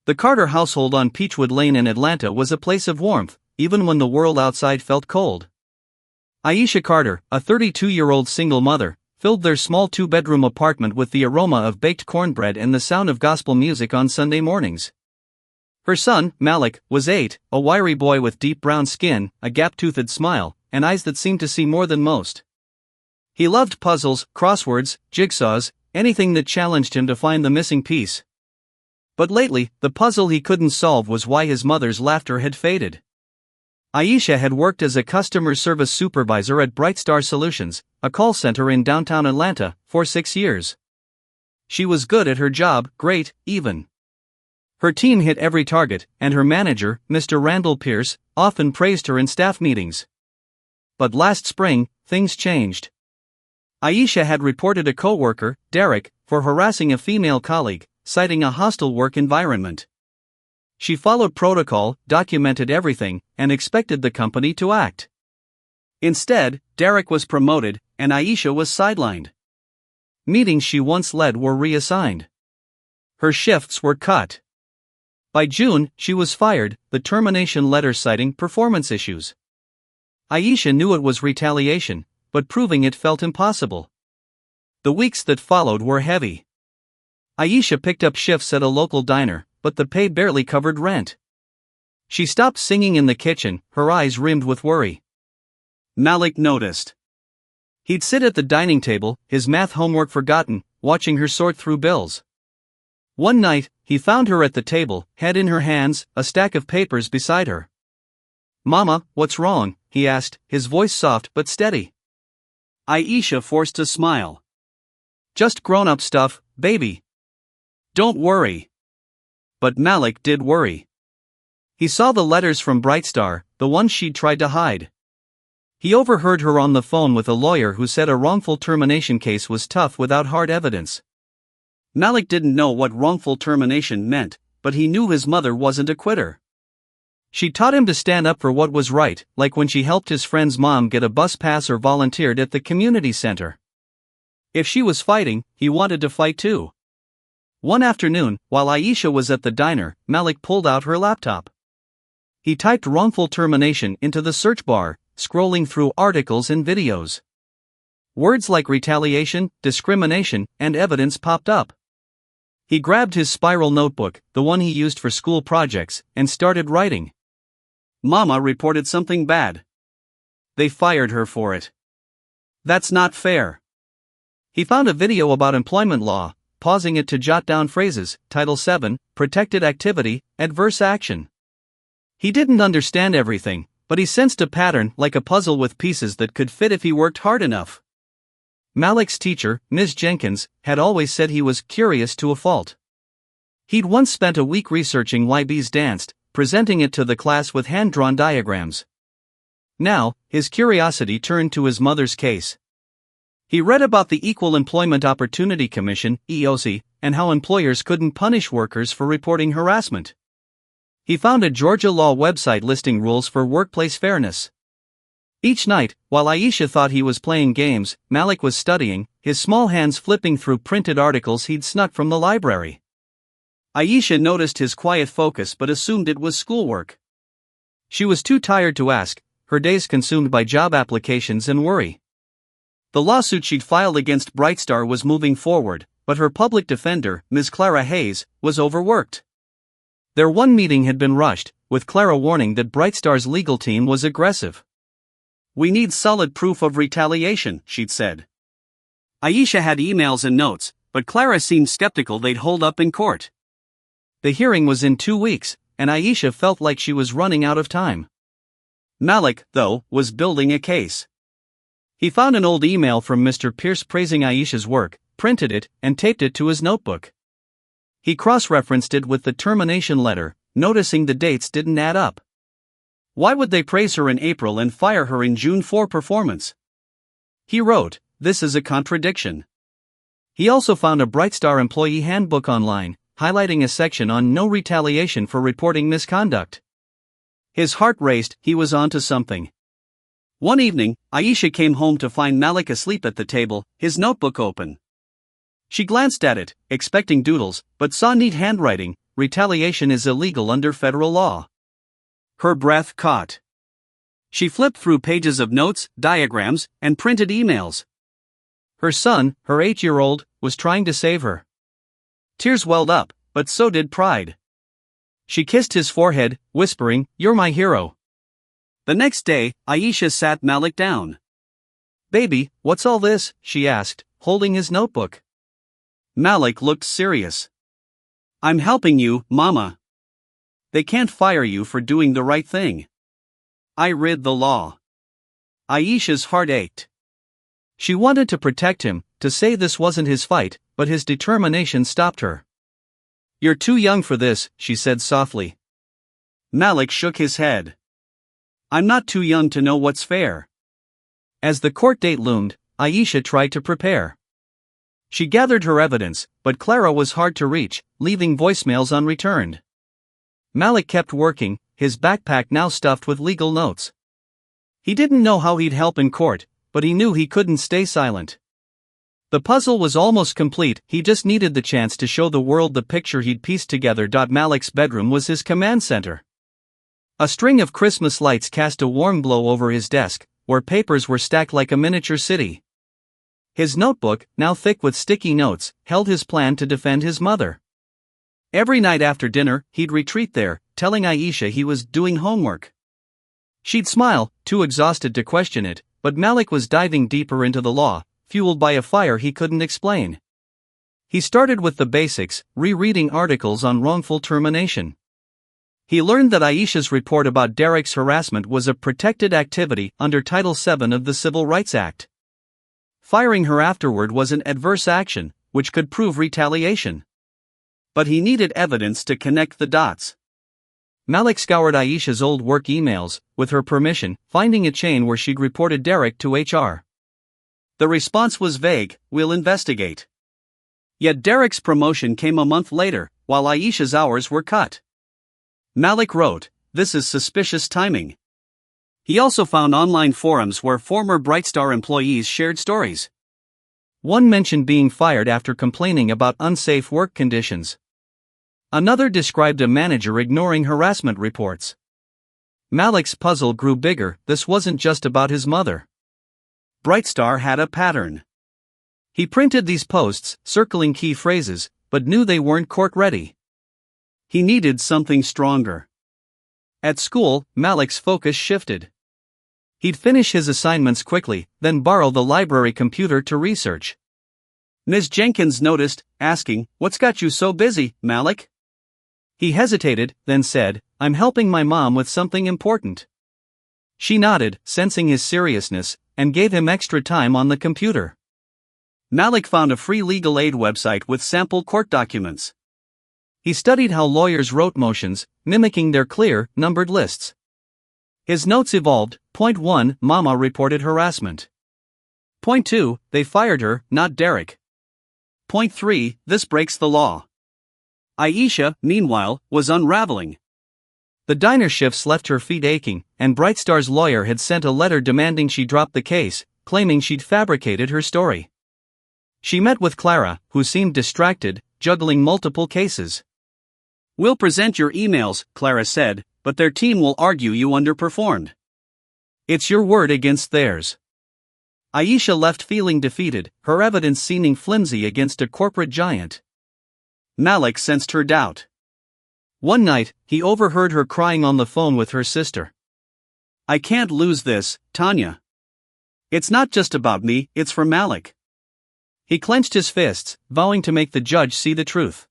The Carter household on Peachwood Lane in Atlanta was a place of warmth, even when the world outside felt cold. Aisha Carter, a 32-year-old single mother, filled their small two-bedroom apartment with the aroma of baked cornbread and the sound of gospel music on Sunday mornings. Her son, Malik, was 8, a wiry boy with deep brown skin, a gap-toothed smile, and eyes that seemed to see more than most. He loved puzzles, crosswords, jigsaws, anything that challenged him to find the missing piece. But lately, the puzzle he couldn't solve was why his mother's laughter had faded. Aisha had worked as a customer service supervisor at Brightstar Solutions, a call center in downtown Atlanta, for 6 years. She was good at her job, great, even. Her team hit every target, and her manager, Mr. Randall Pierce, often praised her in staff meetings. But last spring, things changed. Aisha had reported a co-worker, Derek, for harassing a female colleague, citing a hostile work environment. She followed protocol, documented everything, and expected the company to act. Instead, Derek was promoted, and Aisha was sidelined. Meetings she once led were reassigned. Her shifts were cut. By June, she was fired, the termination letter citing performance issues. Aisha knew it was retaliation, but proving it felt impossible. The weeks that followed were heavy. Aisha picked up shifts at a local diner, but the pay barely covered rent. She stopped singing in the kitchen, her eyes rimmed with worry. Malik noticed. He'd sit at the dining table, his math homework forgotten, watching her sort through bills. One night, he found her at the table, head in her hands, a stack of papers beside her. "Mama, what's wrong?" he asked, his voice soft but steady. Aisha forced a smile. "Just grown-up stuff, baby. Don't worry." But Malik did worry. He saw the letters from Brightstar, the ones she'd tried to hide. He overheard her on the phone with a lawyer who said a wrongful termination case was tough without hard evidence. Malik didn't know what wrongful termination meant, but he knew his mother wasn't a quitter. She taught him to stand up for what was right, like when she helped his friend's mom get a bus pass or volunteered at the community center. If she was fighting, he wanted to fight too. One afternoon, while Aisha was at the diner, Malik pulled out her laptop. He typed wrongful termination into the search bar, scrolling through articles and videos. Words like retaliation, discrimination, and evidence popped up. He grabbed his spiral notebook, the one he used for school projects, and started writing. "Mama reported something bad. They fired her for it. That's not fair." He found a video about employment law, pausing it to jot down phrases, Title VII, protected activity, adverse action. He didn't understand everything, but he sensed a pattern like a puzzle with pieces that could fit if he worked hard enough. Malik's teacher, Ms. Jenkins, had always said he was curious to a fault. He'd once spent a week researching why bees danced, presenting it to the class with hand-drawn diagrams. Now, his curiosity turned to his mother's case. He read about the Equal Employment Opportunity Commission, EOC, and how employers couldn't punish workers for reporting harassment. He found a Georgia law website listing rules for workplace fairness. Each night, while Aisha thought he was playing games, Malik was studying, his small hands flipping through printed articles he'd snuck from the library. Aisha noticed his quiet focus but assumed it was schoolwork. She was too tired to ask, her days consumed by job applications and worry. The lawsuit she'd filed against Brightstar was moving forward, but her public defender, Ms. Clara Hayes, was overworked. Their one meeting had been rushed, with Clara warning that Brightstar's legal team was aggressive. "We need solid proof of retaliation," she'd said. Aisha had emails and notes, but Clara seemed skeptical they'd hold up in court. The hearing was in 2 weeks, and Aisha felt like she was running out of time. Malik, though, was building a case. He found an old email from Mr. Pierce praising Aisha's work, printed it, and taped it to his notebook. He cross-referenced it with the termination letter, noticing the dates didn't add up. Why would they praise her in April and fire her in June for performance? He wrote, "This is a contradiction." He also found a Brightstar employee handbook online, highlighting a section on no retaliation for reporting misconduct. His heart raced, he was onto something. One evening, Aisha came home to find Malik asleep at the table, his notebook open. She glanced at it, expecting doodles, but saw neat handwriting, retaliation is illegal under federal law. Her breath caught. She flipped through pages of notes, diagrams, and printed emails. Her son, her 8-year-old, was trying to save her. Tears welled up, but so did pride. She kissed his forehead, whispering, "You're my hero." The next day, Aisha sat Malik down. "Baby, what's all this?" she asked, holding his notebook. Malik looked serious. "I'm helping you, Mama. They can't fire you for doing the right thing. I read the law." Aisha's heart ached. She wanted to protect him, to say this wasn't his fight, but his determination stopped her. "You're too young for this," she said softly. Malik shook his head. "I'm not too young to know what's fair." As the court date loomed, Aisha tried to prepare. She gathered her evidence, but Clara was hard to reach, leaving voicemails unreturned. Malik kept working, his backpack now stuffed with legal notes. He didn't know how he'd help in court, but he knew he couldn't stay silent. The puzzle was almost complete, he just needed the chance to show the world the picture he'd pieced together. Malik's bedroom was his command center. A string of Christmas lights cast a warm glow over his desk, where papers were stacked like a miniature city. His notebook, now thick with sticky notes, held his plan to defend his mother. Every night after dinner, he'd retreat there, telling Aisha he was doing homework. She'd smile, too exhausted to question it, but Malik was diving deeper into the law, fueled by a fire he couldn't explain. He started with the basics, rereading articles on wrongful termination. He learned that Aisha's report about Derek's harassment was a protected activity under Title VII of the Civil Rights Act. Firing her afterward was an adverse action, which could prove retaliation. But he needed evidence to connect the dots. Malik scoured Aisha's old work emails, with her permission, finding a chain where she'd reported Derek to HR. The response was vague, "We'll investigate." Yet Derek's promotion came a month later, while Aisha's hours were cut. Malik wrote, "This is suspicious timing." He also found online forums where former Brightstar employees shared stories. One mentioned being fired after complaining about unsafe work conditions. Another described a manager ignoring harassment reports. Malik's puzzle grew bigger. This wasn't just about his mother. Brightstar had a pattern. He printed these posts, circling key phrases, but knew they weren't court-ready. He needed something stronger. At school, Malik's focus shifted. He'd finish his assignments quickly, then borrow the library computer to research. Ms. Jenkins noticed, asking, "What's got you so busy, Malik?" He hesitated, then said, "I'm helping my mom with something important." She nodded, sensing his seriousness, and gave him extra time on the computer. Malik found a free legal aid website with sample court documents. He studied how lawyers wrote motions, mimicking their clear, numbered lists. His notes evolved. Point 1, Mama reported harassment. Point 2, they fired her, not Derek. Point 3, this breaks the law. Aisha, meanwhile, was unraveling. The diner shifts left her feet aching, and Brightstar's lawyer had sent a letter demanding she drop the case, claiming she'd fabricated her story. She met with Clara, who seemed distracted, juggling multiple cases. "We'll present your emails," Clara said, "but their team will argue you underperformed. It's your word against theirs." Aisha left feeling defeated, her evidence seeming flimsy against a corporate giant. Malik sensed her doubt. One night, he overheard her crying on the phone with her sister. "I can't lose this, Tanya. It's not just about me, it's for Malik." He clenched his fists, vowing to make the judge see the truth.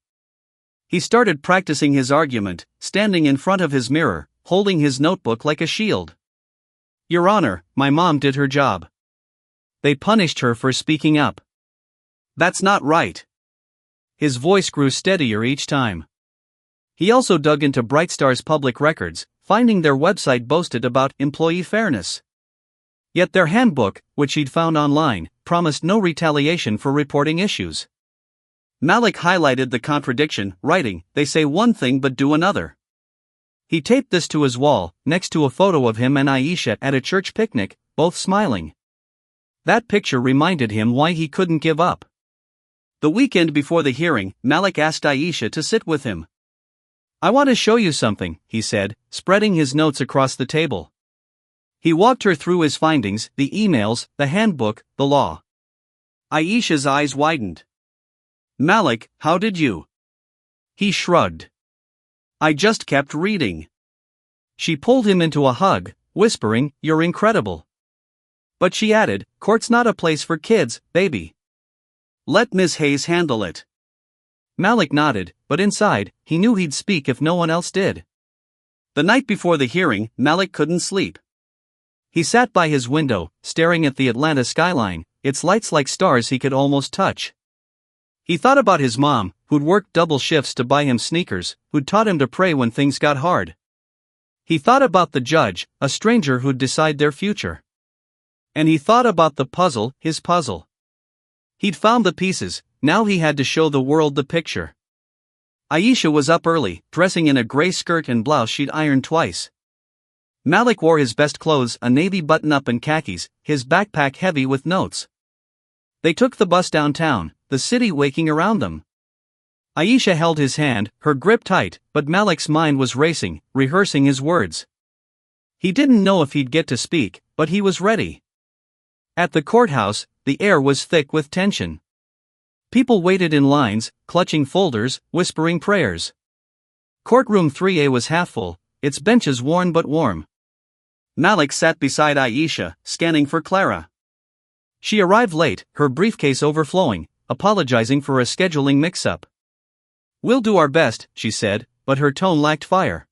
He started practicing his argument, standing in front of his mirror, holding his notebook like a shield. "Your Honor, my mom did her job. They punished her for speaking up." "That's not right." His voice grew steadier each time. He also dug into Brightstar's public records, finding their website boasted about employee fairness. Yet their handbook, which he'd found online, promised no retaliation for reporting issues. Malik highlighted the contradiction, writing, "They say one thing but do another." He taped this to his wall, next to a photo of him and Aisha at a church picnic, both smiling. That picture reminded him why he couldn't give up. The weekend before the hearing, Malik asked Aisha to sit with him. I want to show you something, he said, spreading his notes across the table. He walked her through his findings, the emails, the handbook, the law. Aisha's eyes widened. Malik, how did you? He shrugged. I just kept reading. She pulled him into a hug, whispering, You're incredible. But she added, Court's not a place for kids, baby. Let Miss Hayes handle it. Malik nodded, but inside, he knew he'd speak if no one else did. The night before the hearing, Malik couldn't sleep. He sat by his window, staring at the Atlanta skyline, its lights like stars he could almost touch. He thought about his mom, who'd worked double shifts to buy him sneakers, who'd taught him to pray when things got hard. He thought about the judge, a stranger who'd decide their future. And he thought about the puzzle, his puzzle. He'd found the pieces, now he had to show the world the picture. Aisha was up early, dressing in a gray skirt and blouse she'd ironed twice. Malik wore his best clothes, a navy button-up and khakis, his backpack heavy with notes. They took the bus downtown, the city waking around them. Aisha held his hand, her grip tight, but Malik's mind was racing, rehearsing his words. He didn't know if he'd get to speak, but he was ready. At the courthouse, the air was thick with tension. People waited in lines, clutching folders, whispering prayers. Courtroom 3A was half full, its benches worn but warm. Malik sat beside Aisha, scanning for Clara. She arrived late, her briefcase overflowing, apologizing for a scheduling mix-up. We'll do our best, she said, but her tone lacked fire.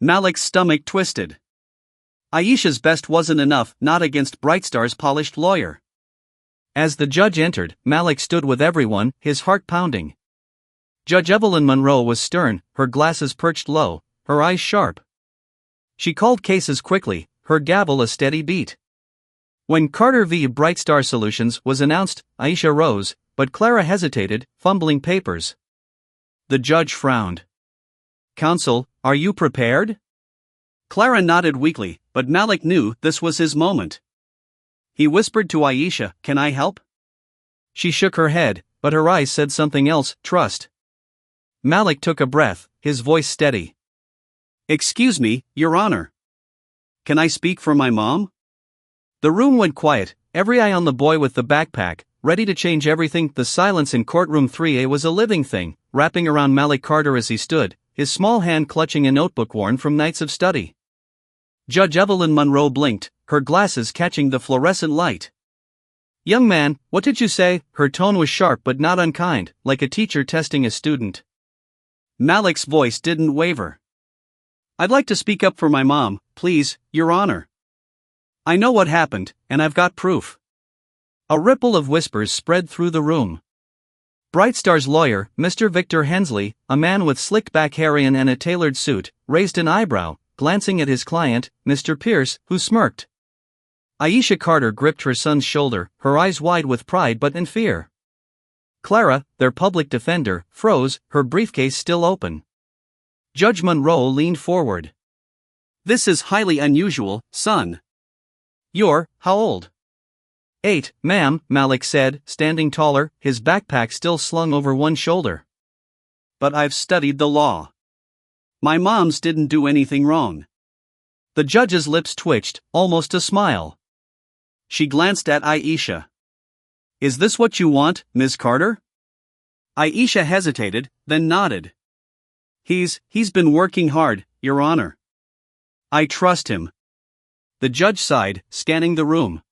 Malik's stomach twisted. Aisha's best wasn't enough, not against Brightstar's polished lawyer. As the judge entered, Malik stood with everyone, his heart pounding. Judge Evelyn Monroe was stern, her glasses perched low, her eyes sharp. She called cases quickly, her gavel a steady beat. When Carter v. Brightstar Solutions was announced, Aisha rose, but Clara hesitated, fumbling papers. The judge frowned. Counsel, are you prepared? Clara nodded weakly, but Malik knew this was his moment. He whispered to Aisha, Can I help? She shook her head, but her eyes said something else, trust. Malik took a breath, his voice steady. Excuse me, Your Honor. Can I speak for my mom? The room went quiet, every eye on the boy with the backpack, ready to change everything. The silence in courtroom 3A was a living thing, wrapping around Malik Carter as he stood, his small hand clutching a notebook worn from nights of study. Judge Evelyn Monroe blinked, her glasses catching the fluorescent light. Young man, what did you say? Her tone was sharp but not unkind, like a teacher testing a student. Malik's voice didn't waver. I'd like to speak up for my mom, please, Your Honor. I know what happened, and I've got proof. A ripple of whispers spread through the room. Brightstar's lawyer, Mr. Victor Hensley, a man with slicked-back hair and a tailored suit, raised an eyebrow, glancing at his client, Mr. Pierce, who smirked. Aisha Carter gripped her son's shoulder, her eyes wide with pride but in fear. Clara, their public defender, froze, her briefcase still open. Judge Monroe leaned forward. This is highly unusual, son. You're, how old? 8, ma'am, Malik said, standing taller, his backpack still slung over one shoulder. But I've studied the law. My mom's didn't do anything wrong. The judge's lips twitched, almost a smile. She glanced at Aisha. Is this what you want, Ms. Carter? Aisha hesitated, then nodded. He's been working hard, Your Honor. I trust him. The judge sighed, scanning the room.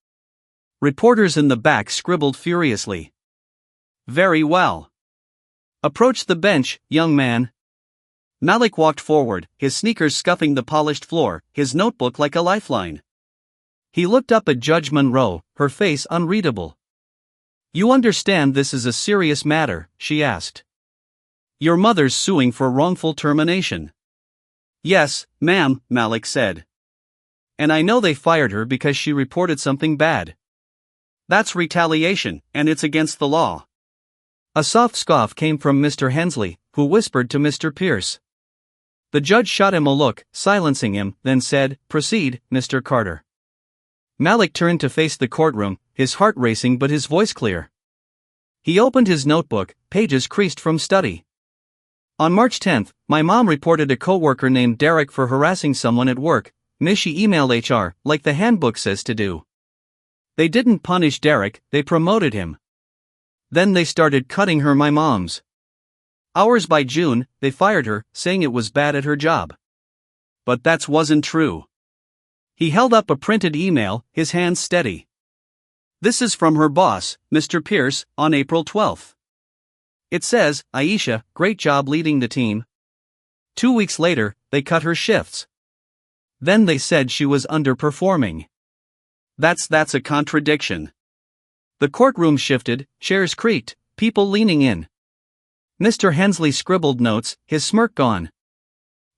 Reporters in the back scribbled furiously. Very well. Approach the bench, young man. Malik walked forward, his sneakers scuffing the polished floor, his notebook like a lifeline. He looked up at Judge Monroe, her face unreadable. You understand this is a serious matter, she asked. Your mother's suing for wrongful termination. Yes, ma'am, Malik said. And I know they fired her because she reported something bad. That's retaliation, and it's against the law. A soft scoff came from Mr. Hensley, who whispered to Mr. Pierce. The judge shot him a look, silencing him, then said, Proceed, Mr. Carter. Malik turned to face the courtroom, his heart racing but his voice clear. He opened his notebook, pages creased from study. On March 10, my mom reported a coworker named Derek for harassing someone at work. She emailed HR, like the handbook says to do. They didn't punish Derek, they promoted him. Then they started cutting her, my mom's hours. By June, they fired her, saying it was bad at her job. But that wasn't true. He held up a printed email, his hands steady. This is from her boss, Mr. Pierce, on April 12. It says, Aisha, great job leading the team. 2 weeks later, they cut her shifts. Then they said she was underperforming. That's a contradiction. The courtroom shifted, chairs creaked, people leaning in. Mr. Hensley scribbled notes, his smirk gone.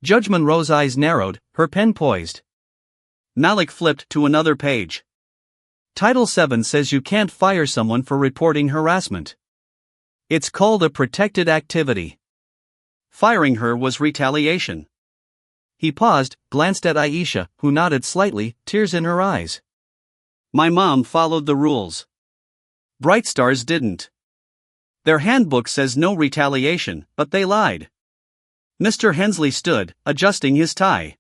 Judge Monroe's eyes narrowed, her pen poised. Malik flipped to another page. Title 7 says you can't fire someone for reporting harassment. It's called a protected activity. Firing her was retaliation. He paused, glanced at Aisha, who nodded slightly, tears in her eyes. My mom followed the rules. Bright Stars didn't. Their handbook says no retaliation, but they lied. Mr. Hensley stood, adjusting his tie.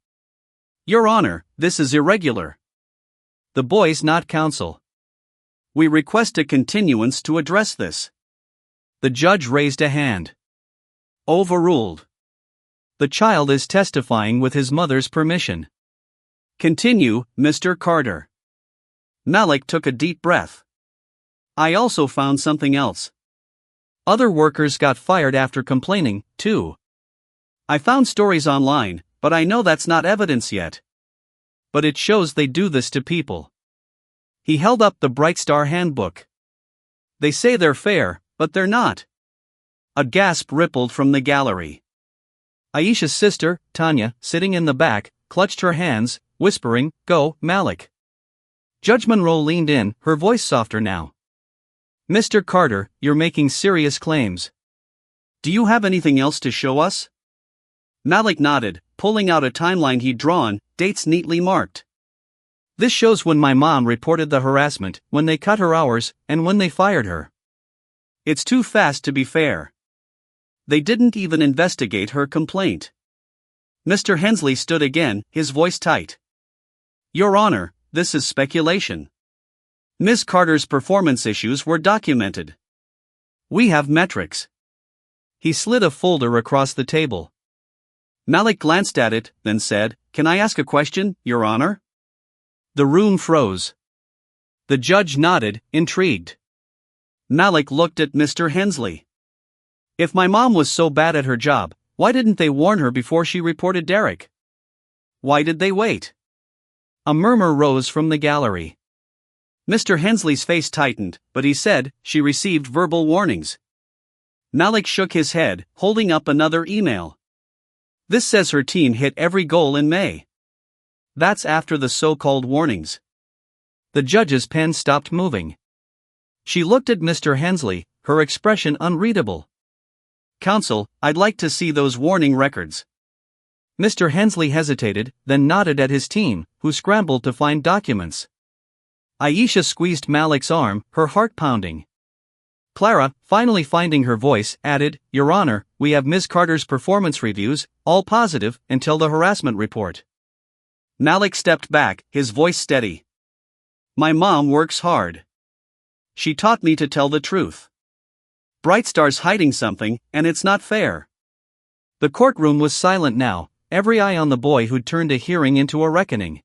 Your Honor, this is irregular. The boys not counsel. We request a continuance to address this. The judge raised a hand. Overruled. The child is testifying with his mother's permission. Continue, Mr. Carter. Malik took a deep breath. I also found something else. Other workers got fired after complaining, too. I found stories online, but I know that's not evidence yet. But it shows they do this to people. He held up the Bright Star handbook. They say they're fair, but they're not. A gasp rippled from the gallery. Aisha's sister, Tanya, sitting in the back, clutched her hands, whispering, Go, Malik. Judge Monroe leaned in, her voice softer now. Mr. Carter, you're making serious claims. Do you have anything else to show us? Malik nodded, pulling out a timeline he'd drawn, dates neatly marked. This shows when my mom reported the harassment, when they cut her hours, and when they fired her. It's too fast to be fair. They didn't even investigate her complaint. Mr. Hensley stood again, his voice tight. Your Honor, this is speculation. Ms. Carter's performance issues were documented. We have metrics. He slid a folder across the table. Malik glanced at it, then said, Can I ask a question, Your Honor? The room froze. The judge nodded, intrigued. Malik looked at Mr. Hensley. If my mom was so bad at her job, why didn't they warn her before she reported Derek? Why did they wait? A murmur rose from the gallery. Mr. Hensley's face tightened, but he said, She received verbal warnings. Malik shook his head, holding up another email. This says her team hit every goal in May. That's after the so-called warnings. The judge's pen stopped moving. She looked at Mr. Hensley, her expression unreadable. Counsel, I'd like to see those warning records. Mr. Hensley hesitated, then nodded at his team, who scrambled to find documents. Aisha squeezed Malik's arm, her heart pounding. Clara, finally finding her voice, added, Your Honor, we have Ms. Carter's performance reviews, all positive, until the harassment report. Malik stepped back, his voice steady. My mom works hard. She taught me to tell the truth. Bright Star's hiding something, and it's not fair. The courtroom was silent now, every eye on the boy who'd turned a hearing into a reckoning.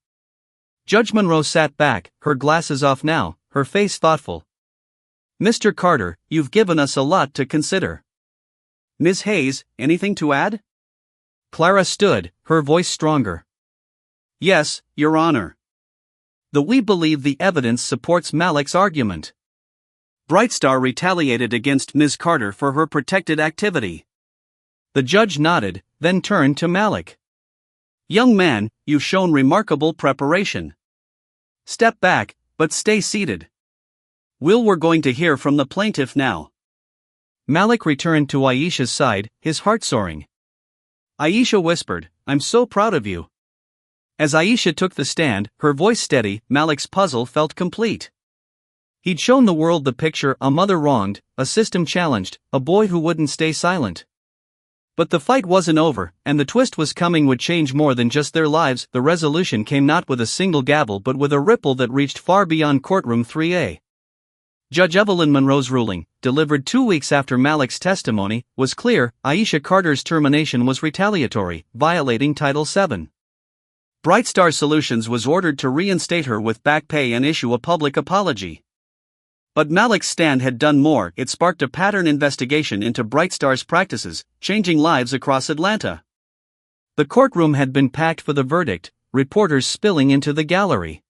Judge Monroe sat back, her glasses off now, her face thoughtful. Mr. Carter, you've given us a lot to consider. Ms. Hayes, anything to add? Clara stood, her voice stronger. Yes, Your Honor. We believe the evidence supports Malik's argument. Bright Star retaliated against Ms. Carter for her protected activity. The judge nodded, then turned to Malik. Young man, you've shown remarkable preparation. Step back, but stay seated. We're going to hear from the plaintiff now. Malik returned to Aisha's side, his heart soaring. Aisha whispered, I'm so proud of you. As Aisha took the stand, her voice steady, Malik's puzzle felt complete. He'd shown the world the picture: a mother wronged, a system challenged, a boy who wouldn't stay silent. But the fight wasn't over, and the twist was coming would change more than just their lives. The resolution came not with a single gavel but with a ripple that reached far beyond courtroom 3A. Judge Evelyn Monroe's ruling, delivered 2 weeks after Malik's testimony, was clear: Aisha Carter's termination was retaliatory, violating Title VII. Brightstar Solutions was ordered to reinstate her with back pay and issue a public apology. But Malik's stand had done more. It sparked a pattern investigation into Brightstar's practices, changing lives across Atlanta. The courtroom had been packed for the verdict, reporters spilling into the gallery.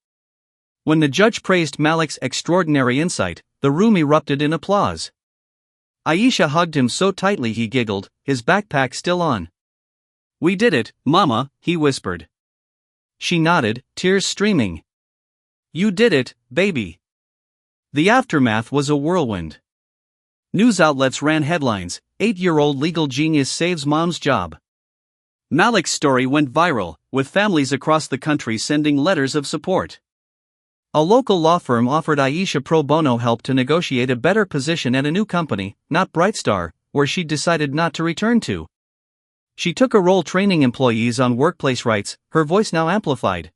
When the judge praised Malik's extraordinary insight, the room erupted in applause. Aisha hugged him so tightly he giggled, his backpack still on. "We did it, Mama," he whispered. She nodded, tears streaming. "You did it, baby." The aftermath was a whirlwind. News outlets ran headlines: 8-year-old legal genius saves mom's job. Malik's story went viral, with families across the country sending letters of support. A local law firm offered Aisha pro bono help to negotiate a better position at a new company, not Brightstar, where she decided not to return to. She took a role training employees on workplace rights, her voice now amplified.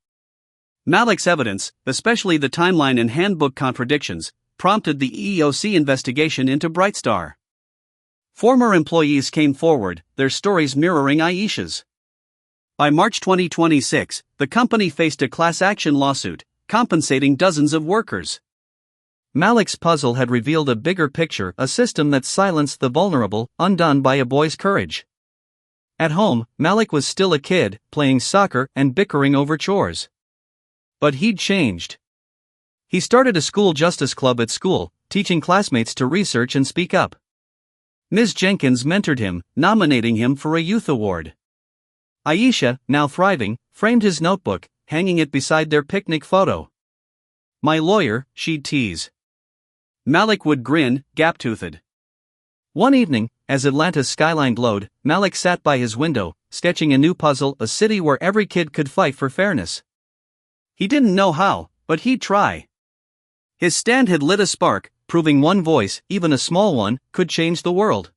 Malik's evidence, especially the timeline and handbook contradictions, prompted the EEOC investigation into Brightstar. Former employees came forward, their stories mirroring Aisha's. By March 2026, the company faced a class action lawsuit, compensating dozens of workers. Malik's puzzle had revealed a bigger picture: a system that silenced the vulnerable, undone by a boy's courage. At home, Malik was still a kid, playing soccer and bickering over chores. But he'd changed. He started a school justice club at school, teaching classmates to research and speak up. Ms. Jenkins mentored him, nominating him for a youth award. Aisha, now thriving, framed his notebook, hanging it beside their picnic photo. "My lawyer," she'd tease. Malik would grin, gap-toothed. One evening, as Atlanta's skyline glowed, Malik sat by his window, sketching a new puzzle: a city where every kid could fight for fairness. He didn't know how, but he'd try. His stand had lit a spark, proving one voice, even a small one, could change the world.